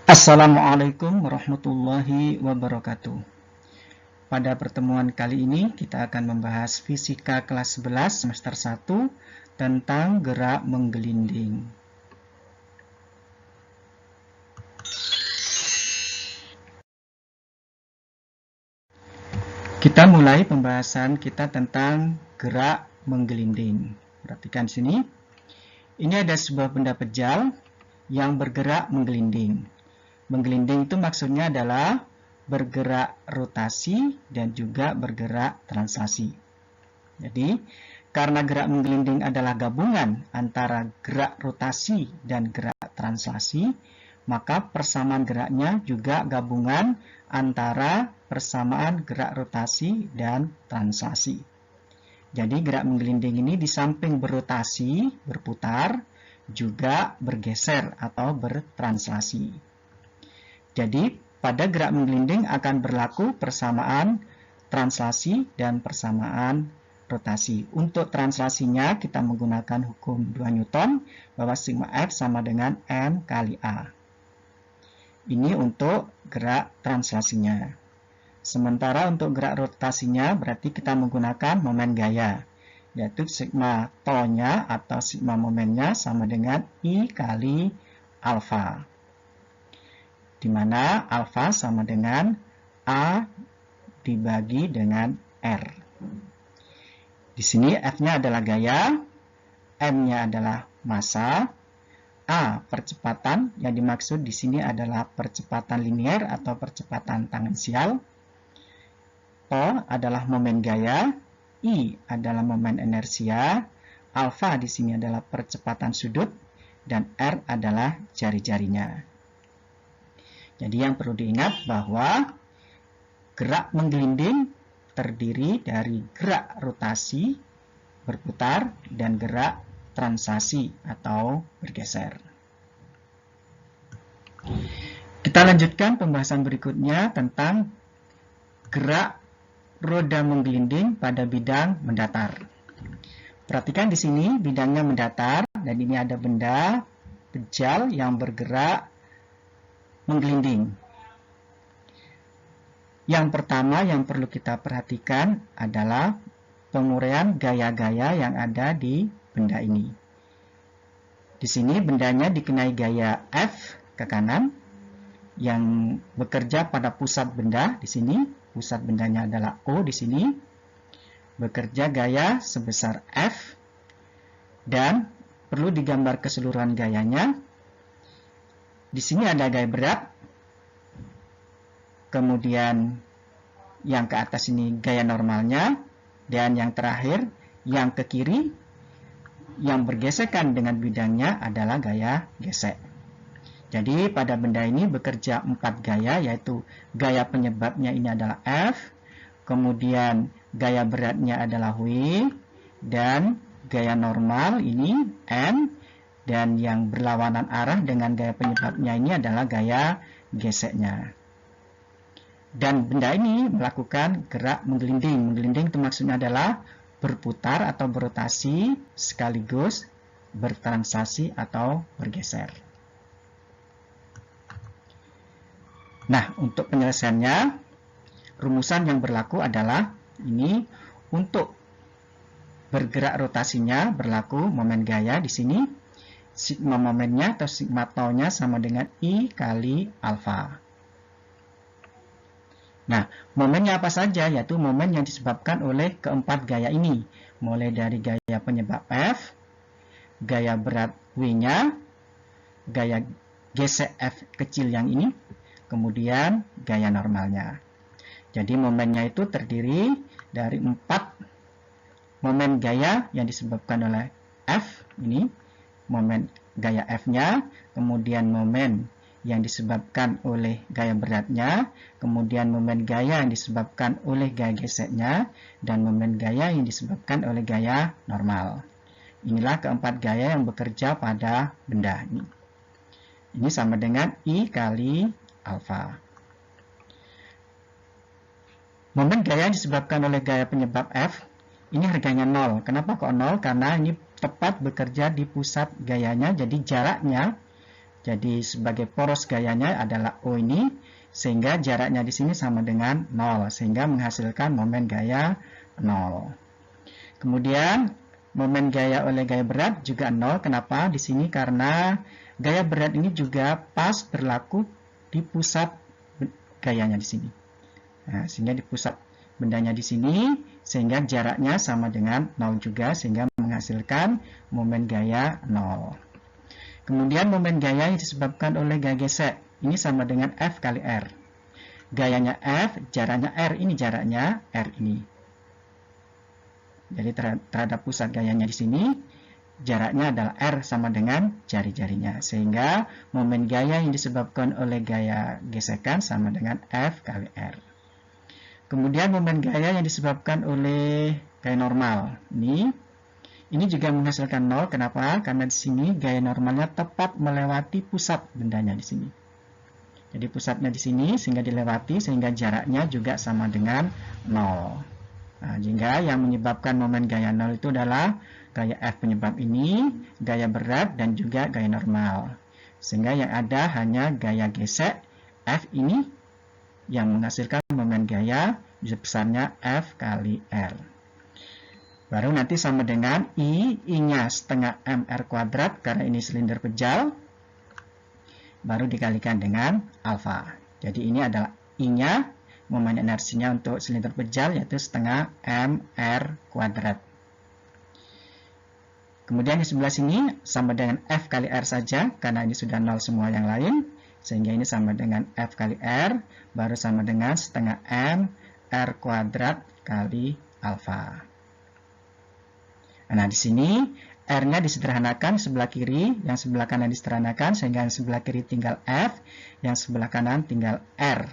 Assalamualaikum warahmatullahi wabarakatuh. Pada pertemuan kali ini kita akan membahas fisika kelas 11 semester 1 tentang gerak menggelinding. Kita mulai pembahasan kita tentang gerak menggelinding. Perhatikan sini. Ini ada sebuah benda pejal yang bergerak menggelinding. Menggelinding itu maksudnya adalah bergerak rotasi dan juga bergerak translasi. Jadi, karena gerak menggelinding adalah gabungan antara gerak rotasi dan gerak translasi, maka persamaan geraknya juga gabungan antara persamaan gerak rotasi dan translasi. Jadi, gerak menggelinding ini di samping berotasi, berputar, juga bergeser atau bertranslasi. Jadi, pada gerak menggelinding akan berlaku persamaan translasi dan persamaan rotasi. Untuk translasinya kita menggunakan hukum 2 Newton bahwa sigma F sama dengan M kali A. Ini untuk gerak translasinya. Sementara untuk gerak rotasinya berarti kita menggunakan momen gaya, yaitu sigma tau-nya atau sigma momennya sama dengan I kali alfa, di mana alfa sama dengan A dibagi dengan R. Di sini F-nya adalah gaya, M-nya adalah massa, A percepatan, yang dimaksud di sini adalah percepatan linier atau percepatan tangensial, O adalah momen gaya, I adalah momen inersia, alfa di sini adalah percepatan sudut, dan R adalah jari-jarinya. Jadi yang perlu diingat bahwa gerak menggelinding terdiri dari gerak rotasi, berputar, dan gerak translasi atau bergeser. Kita lanjutkan pembahasan berikutnya tentang gerak roda menggelinding pada bidang mendatar. Perhatikan di sini bidangnya mendatar dan ini ada benda pejal yang bergerak menggelinding. Yang pertama yang perlu kita perhatikan adalah penguraian gaya-gaya yang ada di benda ini. Di sini bendanya dikenai gaya F ke kanan yang bekerja pada pusat benda di sini. Pusat bendanya adalah O di sini. Bekerja gaya sebesar F dan perlu digambar keseluruhan gayanya. Di sini ada gaya berat. Kemudian yang ke atas ini gaya normalnya dan yang terakhir yang ke kiri yang bergesekan dengan bidangnya adalah gaya gesek. Jadi pada benda ini bekerja 4 gaya, yaitu gaya penyebabnya ini adalah F, kemudian gaya beratnya adalah W, dan gaya normal ini N, dan yang berlawanan arah dengan gaya penyebabnya ini adalah gaya geseknya. Dan benda ini melakukan gerak menggelinding. Menggelinding itu maksudnya adalah berputar atau berotasi sekaligus bertranslasi atau bergeser. Nah, untuk penyelesaiannya, rumusan yang berlaku adalah ini. Untuk bergerak rotasinya berlaku momen gaya di sini. Sigma momennya atau sigma tau-nya sama dengan I kali alfa. Nah, momennya apa saja? Yaitu momen yang disebabkan oleh keempat gaya ini. Mulai dari gaya penyebab F, gaya berat W-nya, gaya gesek F kecil yang ini, kemudian gaya normalnya. Jadi momennya itu terdiri dari 4 momen gaya yang disebabkan oleh F ini, momen gaya F-nya, kemudian momen yang disebabkan oleh gaya beratnya, kemudian momen gaya yang disebabkan oleh gaya geseknya, dan momen gaya yang disebabkan oleh gaya normal. Inilah keempat gaya yang bekerja pada benda ini. Ini sama dengan I kali alfa. Momen gaya yang disebabkan oleh gaya penyebab F, ini harganya 0. Kenapa kok 0? Karena ini tepat bekerja di pusat gayanya, jadi jaraknya Jadi sebagai poros gayanya adalah O ini, sehingga jaraknya di sini sama dengan 0, sehingga menghasilkan momen gaya 0. Kemudian momen gaya oleh gaya berat juga 0. Kenapa? Di sini karena gaya berat ini juga pas berlaku di pusat gayanya di sini. Nah, sehingga di pusat bendanya di sini, sehingga jaraknya sama dengan 0 juga, sehingga menghasilkan momen gaya 0. Kemudian momen gaya yang disebabkan oleh gaya gesek, ini sama dengan F kali R. Gayanya F, jaraknya R, ini jaraknya R ini. Jadi terhadap pusat gayanya di sini, jaraknya adalah R sama dengan jari-jarinya. Sehingga momen gaya yang disebabkan oleh gaya gesekan sama dengan F kali R. Kemudian momen gaya yang disebabkan oleh gaya normal. Ini juga menghasilkan 0. Kenapa? Karena di sini gaya normalnya tepat melewati pusat bendanya di sini. Jadi pusatnya di sini sehingga dilewati, sehingga jaraknya juga sama dengan 0. Nah, jika yang menyebabkan momen gaya 0 itu adalah gaya F penyebab ini, gaya berat, dan juga gaya normal. Sehingga yang ada hanya gaya gesek F ini yang menghasilkan momen gaya besarnya F kali R. Baru nanti sama dengan I-nya setengah mr kuadrat karena ini silinder pejal, baru dikalikan dengan alfa. Jadi ini adalah I-nya, momen inersinya untuk silinder pejal, yaitu setengah mr kuadrat. Kemudian di sebelah sini sama dengan F kali R saja, karena ini sudah 0 semua yang lain, sehingga ini sama dengan F kali R, baru sama dengan setengah M R kuadrat kali alfa. Nah, di sini R-nya disederhanakan sebelah kiri, yang sebelah kanan disederhanakan, sehingga yang sebelah kiri tinggal F, yang sebelah kanan tinggal R.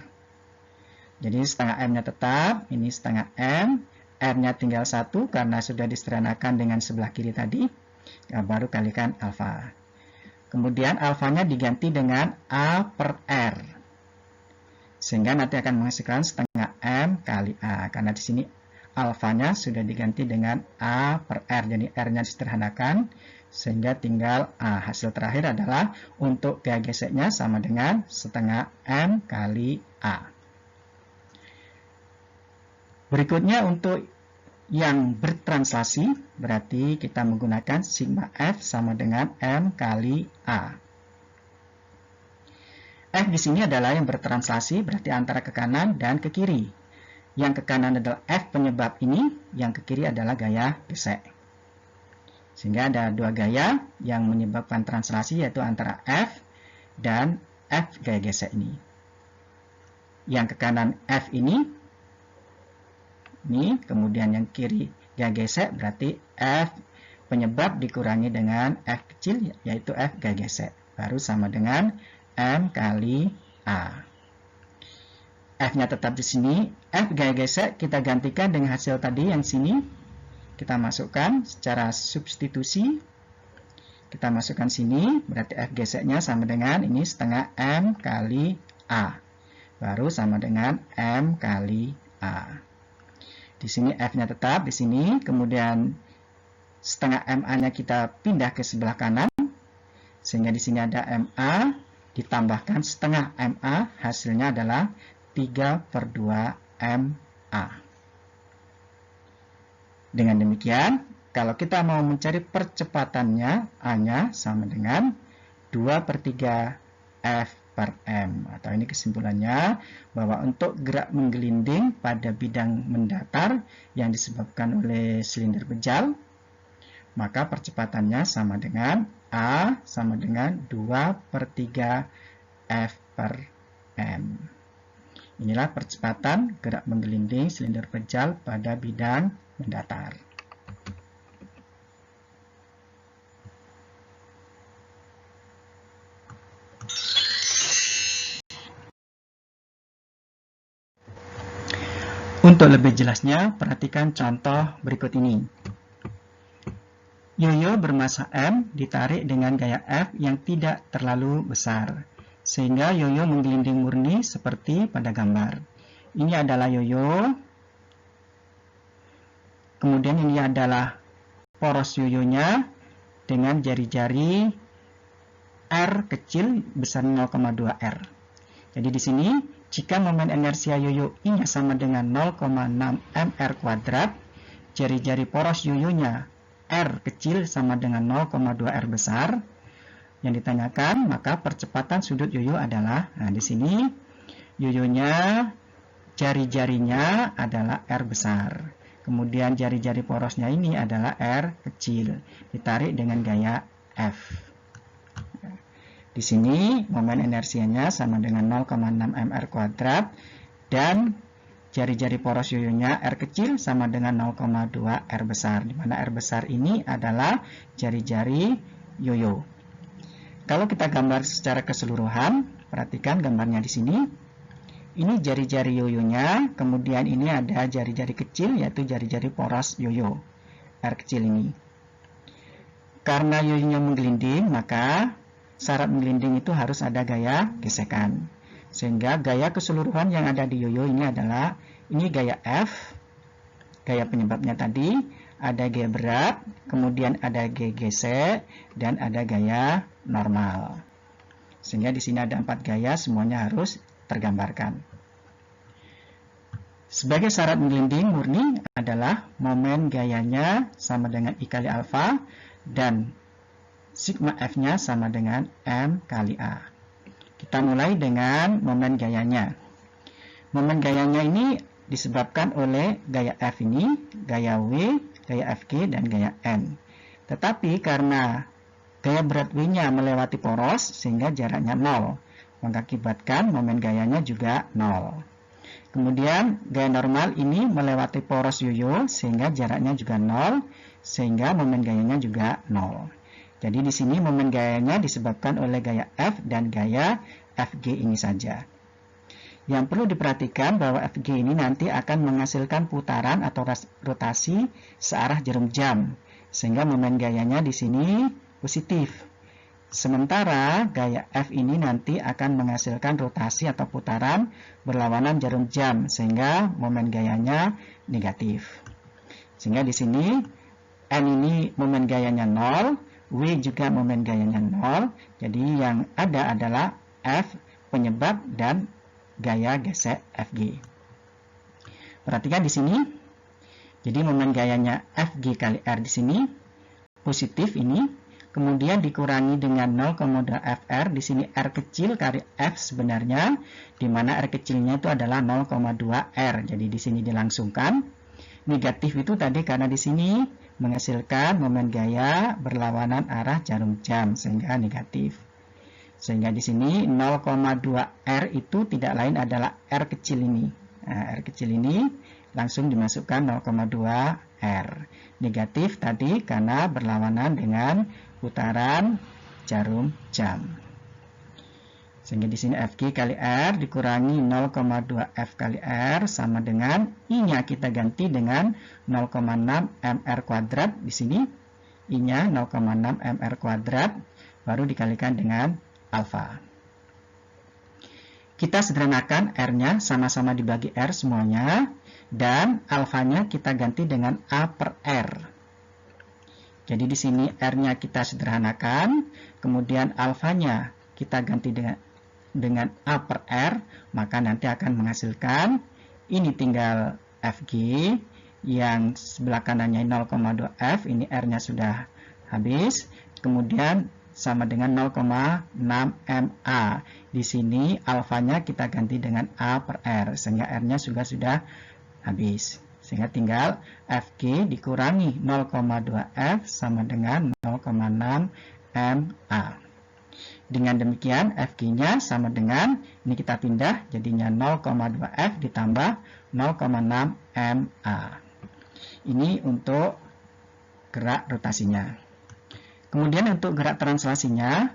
Jadi setengah M-nya tetap, ini setengah M, R-nya tinggal 1 karena sudah disederhanakan dengan sebelah kiri tadi, baru kalikan alfa. Kemudian alfanya diganti dengan A per R, sehingga nanti akan menghasilkan setengah M kali A, karena di sini alfanya sudah diganti dengan A per R, jadi R-nya disederhanakan, sehingga tinggal A. Hasil terakhir adalah untuk gaya geseknya sama dengan setengah M kali A. Berikutnya untuk yang bertranslasi, berarti kita menggunakan sigma F sama dengan M kali A. F di sini adalah yang bertranslasi, berarti antara ke kanan dan ke kiri. Yang ke kanan adalah F penyebab ini, yang ke kiri adalah gaya gesek. Sehingga ada dua gaya yang menyebabkan translasi, yaitu antara F dan F gaya gesek ini. Yang ke kanan F ini, kemudian yang kiri gaya gesek, berarti F penyebab dikurangi dengan F kecil, yaitu F gaya gesek. Baru sama dengan M kali A. F-nya tetap di sini, F gaya gesek kita gantikan dengan hasil tadi yang sini. Kita masukkan secara substitusi. Kita masukkan sini, berarti F geseknya sama dengan ini setengah M kali A. Baru sama dengan M kali A. Di sini F-nya tetap di sini, kemudian setengah MA-nya kita pindah ke sebelah kanan. Sehingga di sini ada MA, ditambahkan setengah MA, hasilnya adalah 3/2 MA. Dengan demikian, kalau kita mau mencari percepatannya, A-nya sama dengan 2/3 F per M. Atau ini kesimpulannya, bahwa untuk gerak menggelinding pada bidang mendatar yang disebabkan oleh silinder pejal, maka percepatannya sama dengan A sama dengan 2/3 F per M. Inilah percepatan gerak menggelinding silinder pejal pada bidang mendatar. Untuk lebih jelasnya, perhatikan contoh berikut ini. Yoyo bermassa M ditarik dengan gaya F yang tidak terlalu besar, sehingga yoyo menggelinding murni seperti pada gambar. Ini adalah yoyo, kemudian ini adalah poros yoyonya dengan jari-jari R kecil besar 0,2 R. Jadi di sini jika momen inersia yoyo I-nya sama dengan 0,6 mr kuadrat, jari-jari poros yoyonya R kecil sama dengan 0,2 R besar. Yang ditanyakan, maka percepatan sudut yoyo adalah, nah di sini yoyonya jari-jarinya adalah R besar. Kemudian jari-jari porosnya ini adalah R kecil, ditarik dengan gaya F. Di sini momen inersianya sama dengan 0,6 mr kuadrat dan jari-jari poros yoyonya R kecil sama dengan 0,2 R besar, di mana R besar ini adalah jari-jari yoyo. Kalau kita gambar secara keseluruhan, perhatikan gambarnya di sini. Ini jari-jari yoyonya, kemudian ini ada jari-jari kecil, yaitu jari-jari poros yoyo, R kecil ini. Karena yoyonya menggelinding, maka syarat menggelinding itu harus ada gaya gesekan. Sehingga gaya keseluruhan yang ada di yoyo ini adalah, ini gaya F, gaya penyebabnya tadi, ada G berat, kemudian ada G gesek, dan ada gaya normal. Sehingga di sini ada 4 gaya, semuanya harus tergambarkan. Sebagai syarat menggelinding murni adalah momen gayanya sama dengan I kali alfa dan sigma F-nya sama dengan M kali A. Kita mulai dengan momen gayanya. Momen gayanya ini disebabkan oleh gaya F ini, gaya W, gaya FG, dan gaya N. Tetapi karena gaya berat W-nya melewati poros sehingga jaraknya 0, mengakibatkan momen gayanya juga 0. Kemudian gaya normal ini melewati poros yoyo sehingga jaraknya juga 0, sehingga momen gayanya juga 0. Jadi di sini momen gayanya disebabkan oleh gaya F dan gaya FG ini saja. Yang perlu diperhatikan bahwa FG ini nanti akan menghasilkan putaran atau rotasi searah jarum jam, sehingga momen gayanya di sini positif. Sementara gaya F ini nanti akan menghasilkan rotasi atau putaran berlawanan jarum jam, sehingga momen gayanya negatif. Sehingga di sini N ini momen gayanya 0, W juga momen gayanya 0. Jadi yang ada adalah F penyebab dan gaya gesek FG. Perhatikan di sini. Jadi momen gayanya FG kali R di sini positif ini, kemudian dikurangi dengan 0,2 FR, di sini R kecil kali F sebenarnya, di mana R kecilnya itu adalah 0,2 R. Jadi di sini dilangsungkan. Negatif itu tadi karena di sini menghasilkan momen gaya berlawanan arah jarum jam sehingga negatif. Sehingga di sini 0,2 R itu tidak lain adalah R kecil ini. Nah, R kecil ini langsung dimasukkan 0,2 R. Negatif tadi karena berlawanan dengan putaran jarum jam. Sehingga di sini FG kali R dikurangi 0,2 F kali R sama dengan I-nya kita ganti dengan 0,6 mr kuadrat di sini. I-nya 0,6 mr kuadrat baru dikalikan dengan alfa. Kita sederhanakan R-nya sama-sama dibagi R semuanya dan alfanya kita ganti dengan A per R. Jadi di sini R-nya kita sederhanakan, kemudian alfanya kita ganti dengan A per R, maka nanti akan menghasilkan ini tinggal FG yang sebelah kanannya 0,2 F, ini R-nya sudah habis, kemudian sama dengan 0,6 MA. Di sini alfanya kita ganti dengan A per R, sehingga R-nya sudah habis. Sehingga tinggal FG dikurangi 0,2 F sama dengan 0,6 MA. Dengan demikian FG-nya sama dengan, ini kita pindah, jadinya 0,2 F ditambah 0,6 MA. Ini untuk gerak rotasinya. Kemudian untuk gerak translasinya,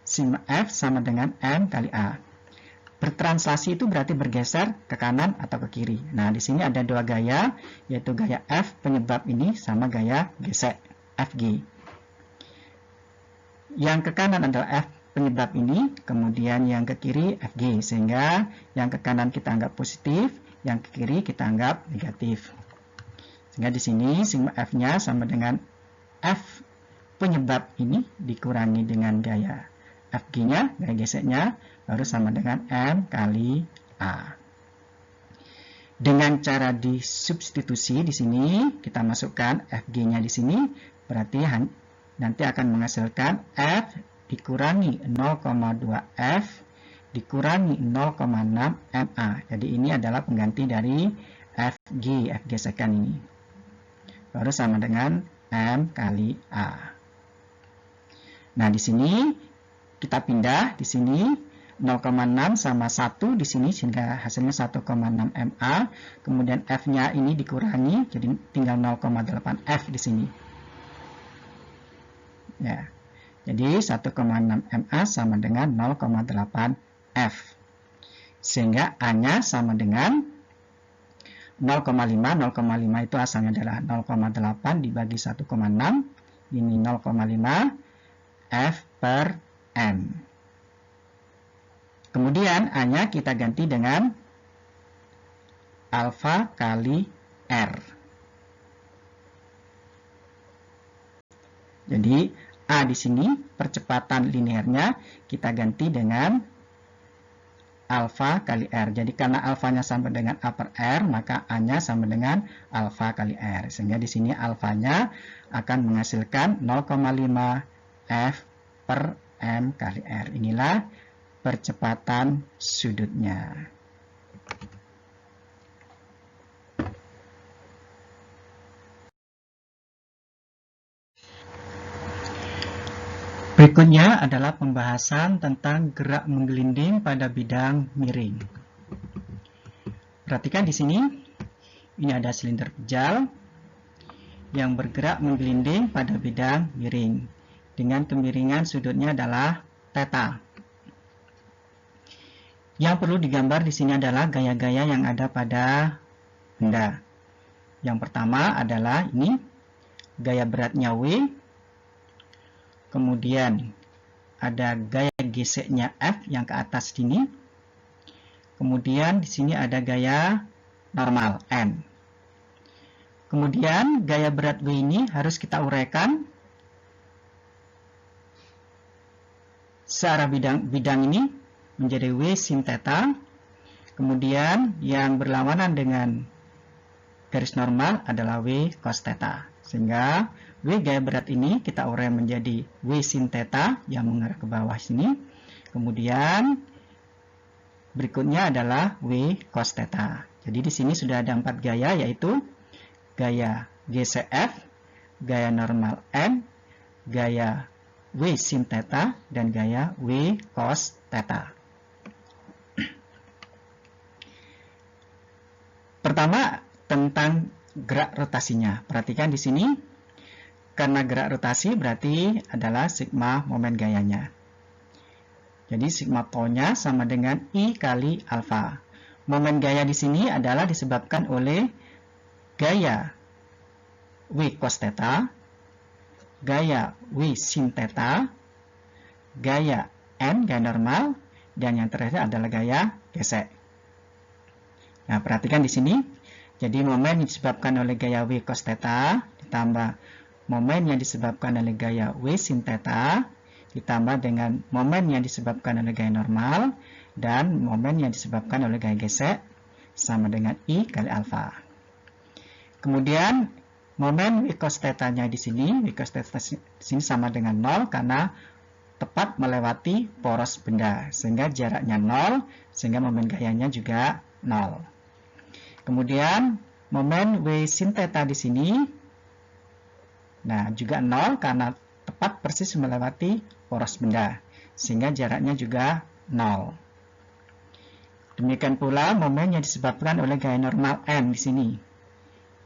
sigma F sama dengan M kali A. Bertranslasi itu berarti bergeser ke kanan atau ke kiri. Nah, di sini ada dua gaya, yaitu gaya F penyebab ini sama gaya gesek, FG. Yang ke kanan adalah F penyebab ini, kemudian yang ke kiri FG, sehingga yang ke kanan kita anggap positif, yang ke kiri kita anggap negatif. Sehingga di sini sigma F-nya sama dengan F penyebab ini dikurangi dengan gaya FG-nya, gaya geseknya, baru sama dengan M kali A. Dengan cara disubstitusi di sini, kita masukkan FG-nya di sini, berarti nanti akan menghasilkan F dikurangi 0,2 F dikurangi 0,6 MA. Jadi ini adalah pengganti dari FG gesekan ini. Baru sama dengan M kali A. Nah, di sini kita pindah di sini 0,6 sama 1 di sini sehingga hasilnya 1,6 MA. Kemudian F-nya ini dikurangi jadi tinggal 0,8 F di sini. Ya. Jadi 1,6 MA sama dengan 0,8 F. Sehingga A-nya sama dengan 0,5. 0,5 itu asalnya adalah 0,8 dibagi 1,6. Ini 0,5 F per M. Kemudian A-nya kita ganti dengan alfa kali R. Jadi A di sini percepatan linearnya kita ganti dengan alfa kali R. Jadi karena alfanya sama dengan A per R, maka A-nya sama dengan alfa kali R. Sehingga di sini alfanya akan menghasilkan 0,5 F per M kali R. Inilah percepatan sudutnya. Berikutnya adalah pembahasan tentang gerak menggelinding pada bidang miring. Perhatikan di sini, ini ada silinder pejal yang bergerak menggelinding pada bidang miring dengan kemiringan sudutnya adalah theta. Yang perlu digambar di sini adalah gaya-gaya yang ada pada benda. Yang pertama adalah ini gaya beratnya W. Kemudian ada gaya geseknya F yang ke atas sini. Kemudian di sini ada gaya normal N. Kemudian gaya berat W ini harus kita uraikan searah bidang ini menjadi W sin theta. Kemudian yang berlawanan dengan garis normal adalah W cos theta. Sehingga W gaya berat ini kita urai menjadi W sin theta yang mengarah ke bawah sini. Kemudian berikutnya adalah W cos theta. Jadi di sini sudah ada 4 gaya, yaitu gaya GCF, gaya normal N, gaya W sin theta, dan gaya W cos theta. Pertama, tentang gerak rotasinya. Perhatikan di sini. Karena gerak rotasi berarti adalah sigma momen gayanya. Jadi sigma tau-nya sama dengan I kali alfa. Momen gaya di sini adalah disebabkan oleh gaya W cos theta, gaya W sin theta, gaya N, gaya normal, dan yang terakhir adalah gaya gesek. Nah, perhatikan di sini. Jadi momen yang disebabkan oleh gaya W cos theta ditambah momen yang disebabkan oleh gaya W sin theta ditambah dengan momen yang disebabkan oleh gaya normal dan momen yang disebabkan oleh gaya gesek sama dengan I kali alfa. Kemudian momen W cos theta-nya di sini, W cos theta di sini sama dengan 0 karena tepat melewati poros benda sehingga jaraknya 0 sehingga momen gayanya juga 0. Kemudian momen W sin theta di sini juga 0 karena tepat persis melewati poros benda, sehingga jaraknya juga 0. Demikian pula momen yang disebabkan oleh gaya normal M di sini.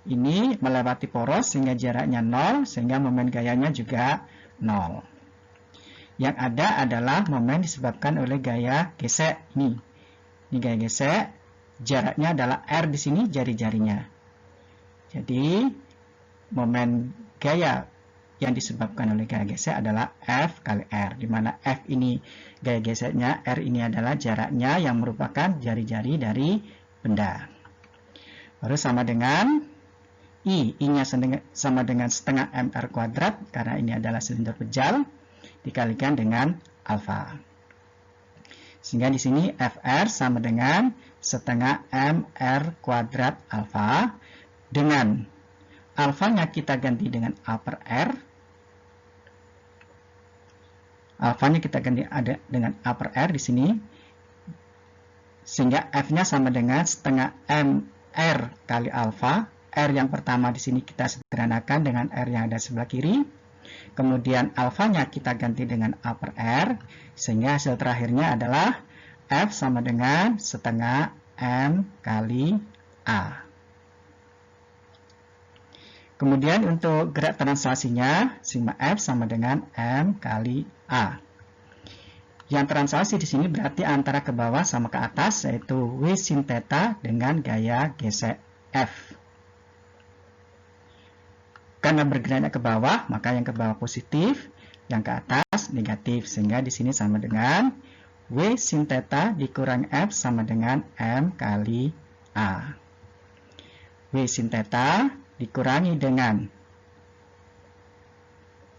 Ini melewati poros sehingga jaraknya 0, sehingga momen gayanya juga 0. Yang ada adalah momen disebabkan oleh gaya gesek ini. Ini gaya gesek, jaraknya adalah R di sini jari-jarinya. Jadi momen gaya yang disebabkan oleh gaya gesek adalah F kali R, di mana F ini gaya geseknya, R ini adalah jaraknya yang merupakan jari-jari dari benda. Baru sama dengan I-nya sama dengan setengah MR kuadrat, karena ini adalah silinder pejal, dikalikan dengan alfa. Sehingga di sini FR sama dengan setengah MR kuadrat alfa, dengan alfanya kita ganti dengan A per R. Alfanya kita ganti ada dengan A per R di sini. Sehingga F-nya sama dengan setengah MR kali alfa. R yang pertama di sini kita sederhanakan dengan R yang ada sebelah kiri. Kemudian alfanya kita ganti dengan A per R, sehingga hasil terakhirnya adalah F sama dengan setengah M kali A. Kemudian untuk gerak translasinya, sigma F sama dengan M kali A. Yang translasi di sini berarti antara ke bawah sama ke atas, yaitu W sin theta dengan gaya gesek F. Karena bergeraknya ke bawah, maka yang ke bawah positif, yang ke atas negatif. Sehingga di sini sama dengan W sin theta dikurangi F sama dengan M kali A. W sin theta dikurangi dengan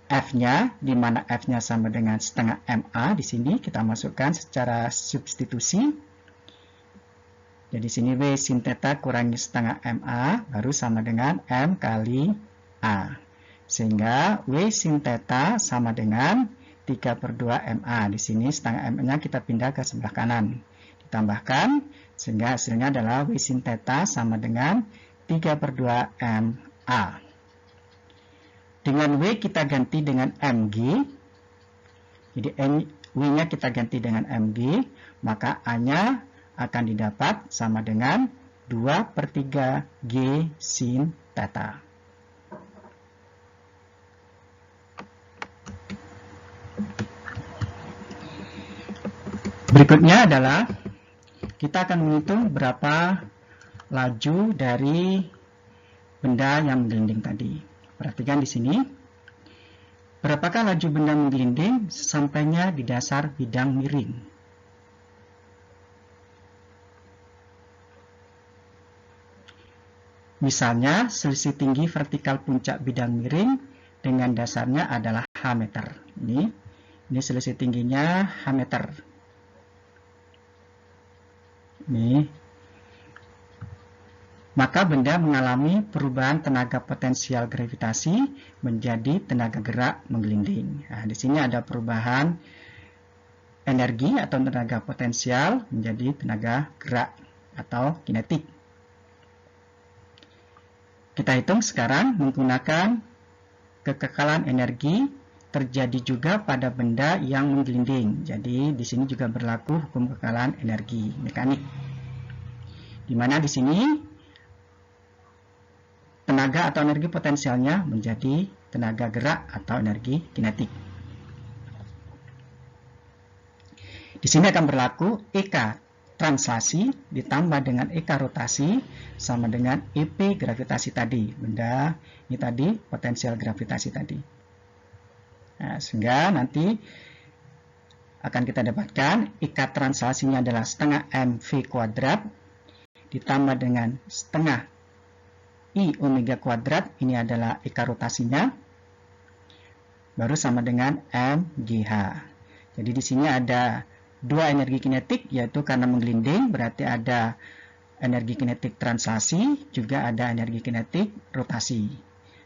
F-nya, di mana F-nya sama dengan setengah MA. Di sini kita masukkan secara substitusi. Jadi di sini W sin theta kurangi setengah MA, baru sama dengan M kali A. Sehingga W sin theta sama dengan 3/2 MA. Di sini setengah MA-nya kita pindah ke sebelah kanan. Ditambahkan, sehingga hasilnya adalah W sin theta sama dengan 3/2 MA. Dengan W kita ganti dengan MG. Jadi W-nya kita ganti dengan MG, maka A-nya akan didapat sama dengan 2/3 G sin theta. Berikutnya adalah kita akan menghitung berapa laju dari benda yang menggelinding tadi. Perhatikan di sini. Berapakah laju benda menggelinding sampainya di dasar bidang miring? Misalnya, selisih tinggi vertikal puncak bidang miring dengan dasarnya adalah H meter. Ini selisih tingginya H meter. Maka benda mengalami perubahan tenaga potensial gravitasi menjadi tenaga gerak menggelinding. Nah, di sini ada perubahan energi atau tenaga potensial menjadi tenaga gerak atau kinetik. Kita hitung sekarang menggunakan kekekalan energi terjadi juga pada benda yang menggelinding. Jadi di sini juga berlaku hukum kekekalan energi mekanik. Di mana di sini tenaga atau energi potensialnya menjadi tenaga gerak atau energi kinetik. Di sini akan berlaku EK translasi ditambah dengan EK rotasi sama dengan EP gravitasi tadi. Benda ini tadi potensial gravitasi tadi. Nah, sehingga nanti akan kita dapatkan EK translasinya adalah setengah MV kuadrat ditambah dengan setengah I omega kuadrat, ini adalah EK rotasinya, baru sama dengan MGH. Jadi di sini ada dua energi kinetik, yaitu karena menggelinding berarti ada energi kinetik translasi, juga ada energi kinetik rotasi.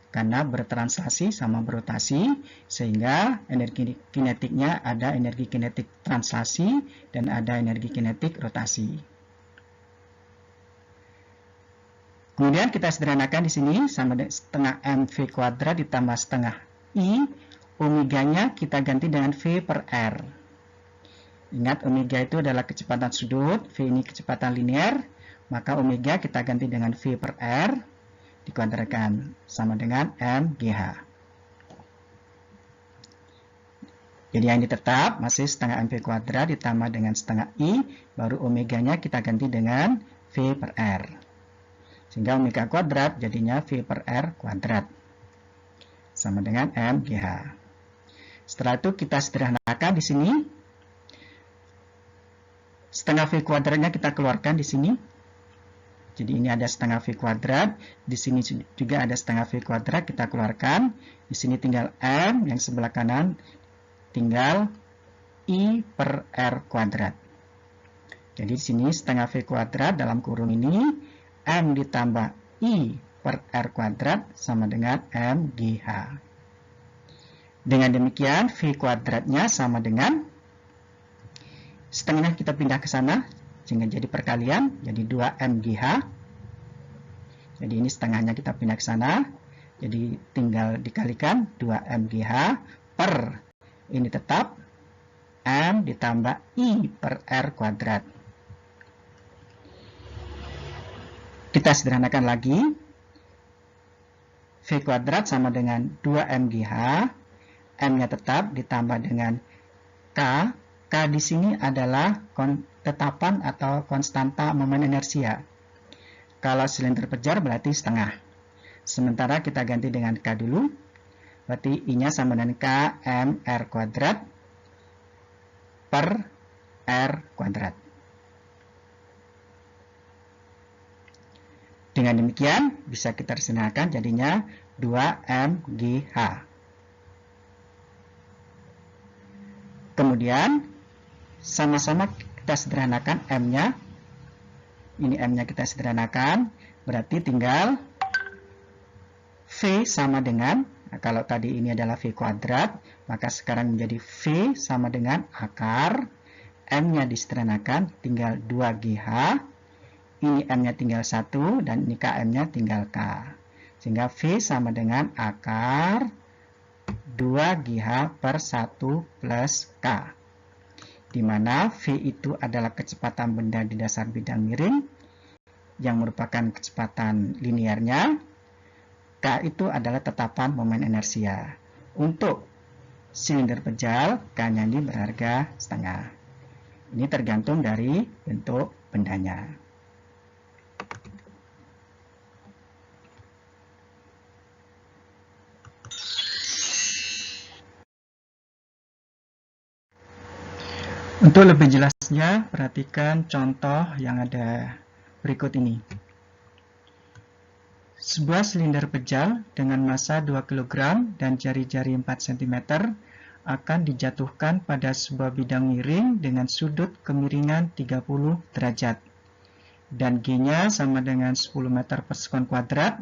Karena bertranslasi sama berotasi, sehingga energi kinetiknya ada energi kinetik translasi dan ada energi kinetik rotasi. Kemudian kita sederhanakan di sini sama dengan setengah MV kuadrat ditambah setengah I, omeganya kita ganti dengan V per R. Ingat, omega itu adalah kecepatan sudut, V ini kecepatan linear, maka omega kita ganti dengan V per R, dikuadratkan sama dengan MGH. Jadi yang ini tetap masih setengah MV kuadrat ditambah dengan setengah I, baru omeganya kita ganti dengan V per R. Sehingga omega kuadrat jadinya V per R kuadrat. Sama dengan MGH. Setelah itu kita sederhanakan di sini. Setengah V kuadratnya kita keluarkan di sini. Jadi ini ada setengah V kuadrat. Di sini juga ada setengah V kuadrat. Kita keluarkan. Di sini tinggal M. Yang sebelah kanan tinggal I per R kuadrat. Jadi di sini setengah V kuadrat dalam kurung ini M ditambah I per R kuadrat sama dengan MGH. Dengan demikian V kuadratnya sama dengan setengahnya kita pindah ke sana sehingga jadi perkalian, jadi 2 MGH. Jadi ini setengahnya kita pindah ke sana, jadi tinggal dikalikan 2 MGH per ini tetap M ditambah I per R kuadrat. Kita sederhanakan lagi. V kuadrat sama dengan 2 MGH. M-nya tetap ditambah dengan K. K di sini adalah tetapan atau konstanta momen inersia. Kalau silinder pejar berarti setengah. Sementara kita ganti dengan K dulu. Berarti I-nya sama dengan K M R kuadrat per R kuadrat. Dengan demikian bisa kita sederhanakan jadinya 2MGH. Kemudian sama-sama kita sederhanakan M-nya. Ini M-nya kita sederhanakan, berarti tinggal V sama dengan, nah kalau tadi ini adalah V kuadrat, maka sekarang menjadi V sama dengan akar, M-nya disederhanakan tinggal 2GH, ini M-nya tinggal 1, dan ini KM-nya tinggal K. Sehingga V sama dengan akar 2GH per 1 plus K. Di mana V itu adalah kecepatan benda di dasar bidang miring, yang merupakan kecepatan linearnya. K itu adalah tetapan momen inersia. Untuk silinder pejal, K-nya ini berharga setengah. Ini tergantung dari bentuk bendanya. Untuk lebih jelasnya, perhatikan contoh yang ada berikut ini. Sebuah silinder pejal dengan massa 2 kg dan jari-jari 4 cm akan dijatuhkan pada sebuah bidang miring dengan sudut kemiringan 30 derajat. Dan G-nya sama dengan 10 meter per sekon kuadrat.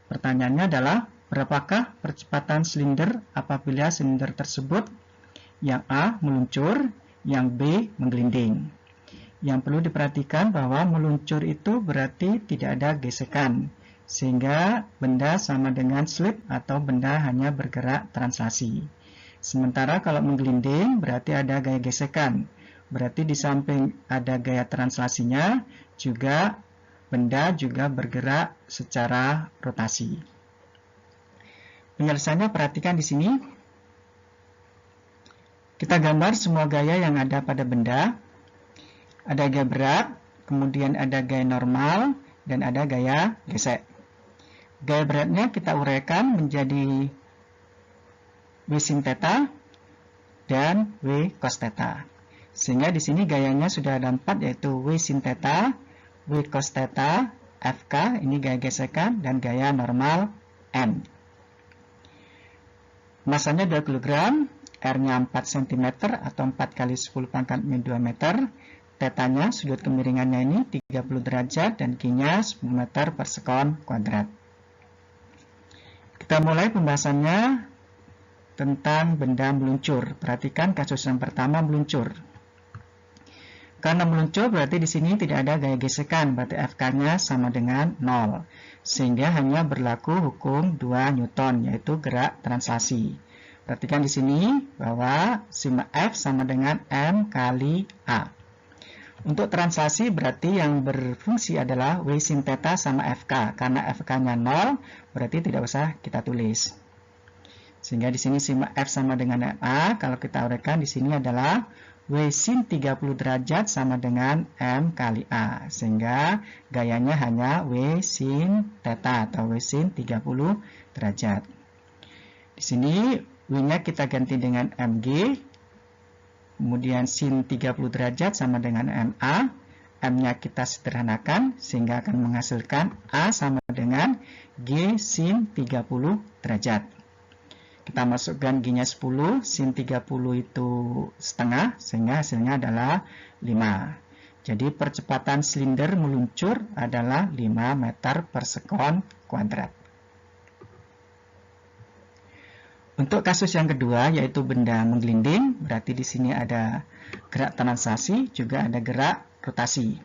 Pertanyaannya adalah, berapakah percepatan silinder apabila silinder tersebut yang A meluncur, yang B menggelinding. Yang perlu diperhatikan bahwa meluncur itu berarti tidak ada gesekan, sehingga benda sama dengan slip atau benda hanya bergerak translasi. Sementara kalau menggelinding berarti ada gaya gesekan, berarti di samping ada gaya translasinya juga benda juga bergerak secara rotasi. Penjelasannya perhatikan di sini. Kita gambar semua gaya yang ada pada benda. Ada gaya berat, kemudian ada gaya normal, dan ada gaya gesek. Gaya beratnya kita uraikan menjadi W sin theta dan W cos theta. Sehingga di sini gayanya sudah ada 4, yaitu W sin theta, W cos theta, FK, ini gaya gesekan, dan gaya normal M. Masanya 2 kg, R-nya 4 cm atau 4 kali 10 pangkat min 2 meter. Tetanya, sudut kemiringannya ini 30 derajat dan Q-nya 10 meter per sekon kuadrat. Kita mulai pembahasannya tentang benda meluncur. Perhatikan kasus yang pertama, meluncur. Karena meluncur berarti di sini tidak ada gaya gesekan, berarti FK-nya sama dengan 0. Sehingga hanya berlaku hukum 2 Newton, yaitu gerak translasi. Perhatikan di sini bahwa sigma F sama dengan M kali A. Untuk translasi berarti yang berfungsi adalah W sin theta sama FK. Karena FK-nya 0, berarti tidak usah kita tulis. Sehingga di sini sigma F sama dengan MA. Kalau kita uraikan di sini adalah W sin 30 derajat sama dengan M kali A. Sehingga gayanya hanya W sin theta atau W sin 30 derajat. Di sini W-nya kita ganti dengan MG, kemudian sin 30 derajat sama dengan MA, M-nya kita sederhanakan sehingga akan menghasilkan A sama dengan G sin 30 derajat. Kita masukkan G-nya 10, sin 30 itu setengah, sehingga hasilnya adalah 5. Jadi percepatan silinder meluncur adalah 5 meter per sekon kuadrat. Untuk kasus yang kedua, yaitu benda menggelinding, berarti di sini ada gerak translasi, juga ada gerak rotasi.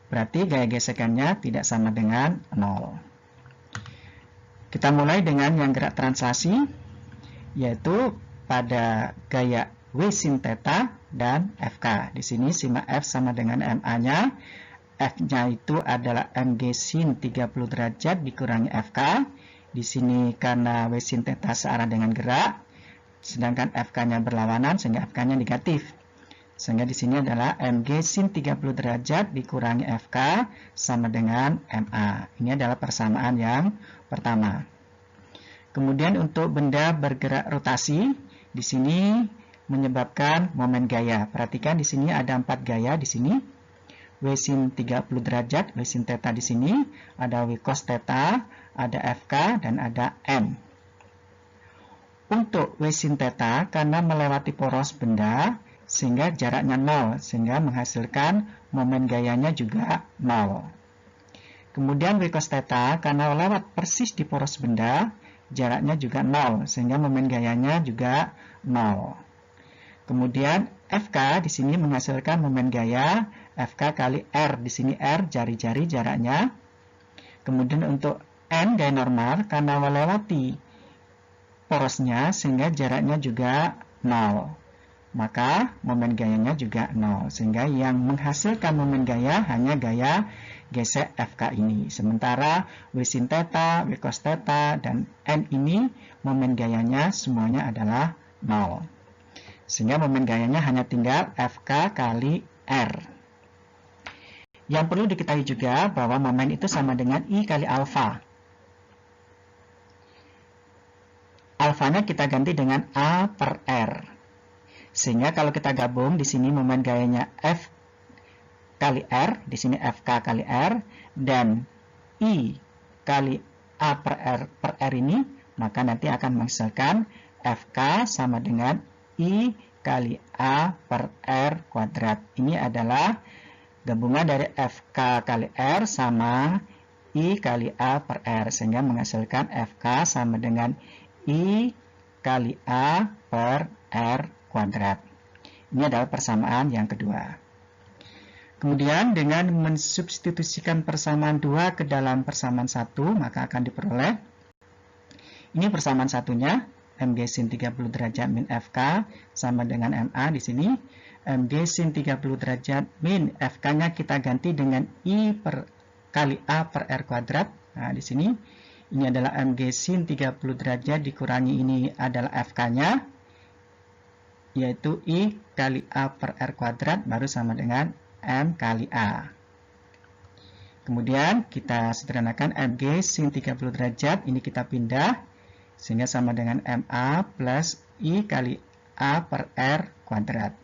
Berarti gaya gesekannya tidak sama dengan 0. Kita mulai dengan yang gerak translasi, yaitu pada gaya W sin theta dan FK. Di sini simak F sama dengan MA-nya. F-nya itu adalah MG sin 30 derajat dikurangi FK. Di sini karena W sin theta searah dengan gerak, sedangkan FK-nya berlawanan sehingga FK-nya negatif. Sehingga di sini adalah MG sin 30 derajat dikurangi FK sama dengan MA. Ini adalah persamaan yang pertama. Kemudian untuk benda bergerak rotasi, di sini menyebabkan momen gaya. Perhatikan di sini ada 4 gaya di sini. W sin 30 derajat, W sin theta di sini, ada W cos theta, ada FK, dan ada M. Untuk W sin theta, karena melewati poros benda, sehingga jaraknya 0, sehingga menghasilkan momen gayanya juga 0. Kemudian W cos theta, karena lewat persis di poros benda, jaraknya juga 0, sehingga momen gayanya juga 0. Kemudian FK di sini menghasilkan momen gaya FK kali R, di sini R jari-jari jaraknya. Kemudian untuk N gaya normal karena melewati porosnya sehingga jaraknya juga 0. Maka momen gayanya juga 0, sehingga yang menghasilkan momen gaya hanya gaya gesek FK ini. Sementara W sin theta, W cos theta, dan N ini momen gayanya semuanya adalah 0. Sehingga momen gayanya hanya tinggal FK kali R. Yang perlu diketahui juga bahwa momen itu sama dengan I kali alfa. Alfanya kita ganti dengan A per R. Sehingga kalau kita gabung di sini momen gayanya F kali R, di sini FK kali R, dan I kali A per R ini, maka nanti akan menghasilkan FK sama dengan I kali A per R kuadrat. Ini adalah gabungan dari FK kali R sama I kali A per R, sehingga menghasilkan FK sama dengan I kali A per R kuadrat. Ini adalah persamaan yang kedua. Kemudian dengan mensubstitusikan persamaan 2 ke dalam persamaan 1, maka akan diperoleh ini persamaan satunya, MG sin 30 derajat min FK sama dengan MA di sini. MG sin 30 derajat min FK-nya kita ganti dengan I per kali A per R kuadrat. Nah, di sini ini adalah MG sin 30 derajat dikurangi ini adalah FK-nya, yaitu I kali A per R kuadrat baru sama dengan M kali A. Kemudian kita sederhanakan MG sin 30 derajat, ini kita pindah sehingga sama dengan MA plus I kali A per R kuadrat.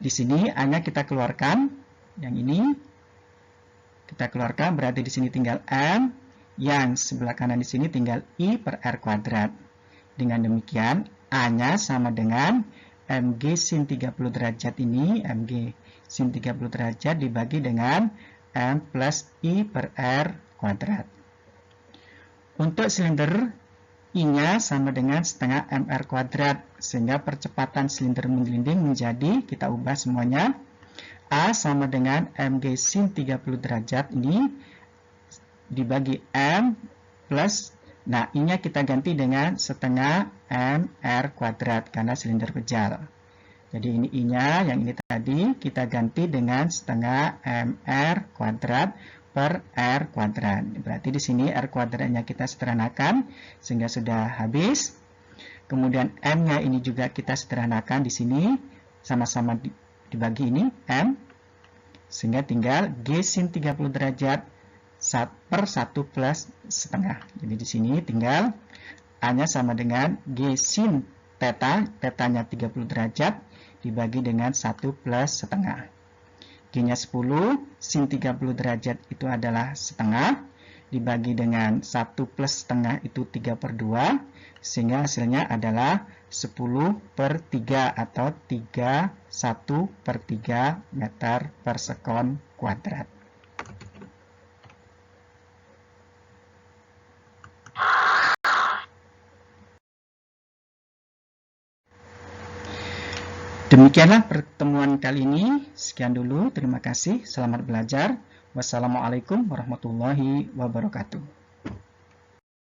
Di sini A-nya kita keluarkan, yang ini kita keluarkan, berarti di sini tinggal M, yang sebelah kanan di sini tinggal I per R kuadrat. Dengan demikian A-nya sama dengan MG sin 30 derajat ini, MG sin 30 derajat dibagi dengan M plus I per R kuadrat. Untuk silinder, I-nya sama dengan setengah MR kuadrat, sehingga percepatan silinder menggelinding menjadi, kita ubah semuanya, A sama dengan MG sin 30 derajat ini dibagi M plus, nah I-nya kita ganti dengan setengah MR kuadrat karena silinder pejal. Jadi ini I-nya, yang ini tadi kita ganti dengan setengah MR kuadrat per R kuadrat. Berarti di sini R kuadratnya kita sederhanakan sehingga sudah habis. Kemudian M-nya ini juga kita sederhanakan di sini, sama-sama dibagi ini M, sehingga tinggal G sin 30 derajat per 1 plus setengah. Jadi di sini tinggal A-nya sama dengan G sin theta, theta-nya 30 derajat dibagi dengan 1 plus setengah. G-nya 10, sin 30 derajat itu adalah setengah, dibagi dengan 1 plus setengah itu 3/2, sehingga hasilnya adalah 10/3 atau 31/3 meter per sekon kuadrat. Demikianlah pertemuan kali ini. Sekian dulu. Terima kasih. Selamat belajar. Wassalamualaikum warahmatullahi wabarakatuh.